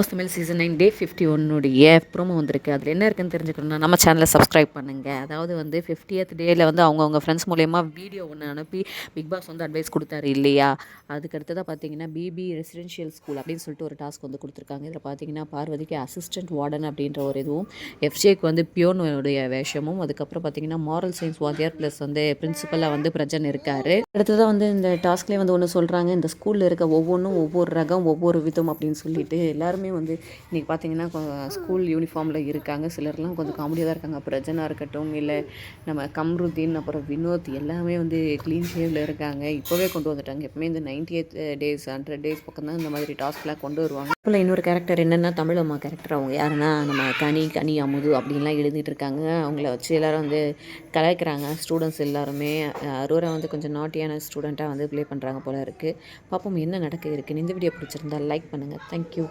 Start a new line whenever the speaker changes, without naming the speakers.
Tamil season 9 டே 51 promo வந்திருக்கு. அதில் என்ன இருக்குன்னு தெரிஞ்சுக்கணும்னா நம்ம சேனலை சப்ஸ்கிரைப் பண்ணுங்கள். அதாவது வந்து 50th டேயில் வந்து அவங்கவுங்க ஃப்ரெண்ட்ஸ் மூலயமா வீடியோ ஒன்று அனுப்பி பிக் பாஸ் வந்து அட்வைஸ் கொடுத்தாரு இல்லையா? அதுக்கு அடுத்ததாக பார்த்தீங்கன்னா பிபி ரெசிடென்ஷியல் ஸ்கூல் அப்படின்னு சொல்லிட்டு ஒரு டாஸ்க் வந்து கொடுத்துருக்காங்க. இதில் பார்த்தீங்கன்னா பார்வதிக்கு அசிஸ்டன்ட் வார்டன் அப்படின்ற ஒரு இதுவும், எஃப்ஜேக்கு வந்து பியோனுடைய வேஷமும், அதுக்கப்புறம் பார்த்தீங்கன்னா மாரல் சயின்ஸ் வாத்தியார் ப்ளஸ் வந்து பிரின்சிபலாக வந்து பிரஜன் இருக்கார். அடுத்ததாக வந்து இந்த டாஸ்க்லேயே வந்து ஒன்று சொல்கிறாங்க, இந்த ஸ்கூலில் இருக்க ஒவ்வொன்றும் ஒவ்வொரு ரகம் ஒவ்வொரு விதம் அப்படின்னு சொல்லிட்டு எல்லாருமே வந்து இன்றைக்கி பார்த்தீங்கன்னா ஸ்கூல் யூனிஃபார்மில் இருக்காங்க. சிலர்லாம் கொஞ்சம் காமெடியாக தான் இருக்காங்க. பிரஜனா இருக்கட்டும், இல்லை நம்ம கம்ருதீன், அப்புறம் வினோத் எல்லாமே வந்து க்ளீன் ஷேவில் இருக்காங்க. இப்போவே கொண்டு வந்துட்டாங்க. எப்பவுமே இந்த 98 டேஸ் 100 டேஸ் பக்கம் தான் இந்த மாதிரி டாஸ்க்லாம் கொண்டு வருவாங்க. இப்போ இன்னொரு கேரக்டர் என்னென்னா தமிழ் அம்மா கேரக்டர். அவங்க யாருன்னா நம்ம கனி அமுது அப்படின்லாம் எழுதிட்டு இருக்காங்க. அவங்கள வச்சு எல்லோரும் வந்து கலாய்க்கிறாங்க. ஸ்டூடெண்ட்ஸ் எல்லாருமே அரோரா வந்து கொஞ்சம் நாட்டியான ஸ்டூடெண்ட்டாக வந்து ப்ளே பண்ணுறாங்க போல இருக்குது. பார்ப்போம் என்ன நடக்க இருக்குன்னு. இந்த வீடியோ பிடிச்சிருந்தா லைக் பண்ணுங்கள். தேங்க்யூ.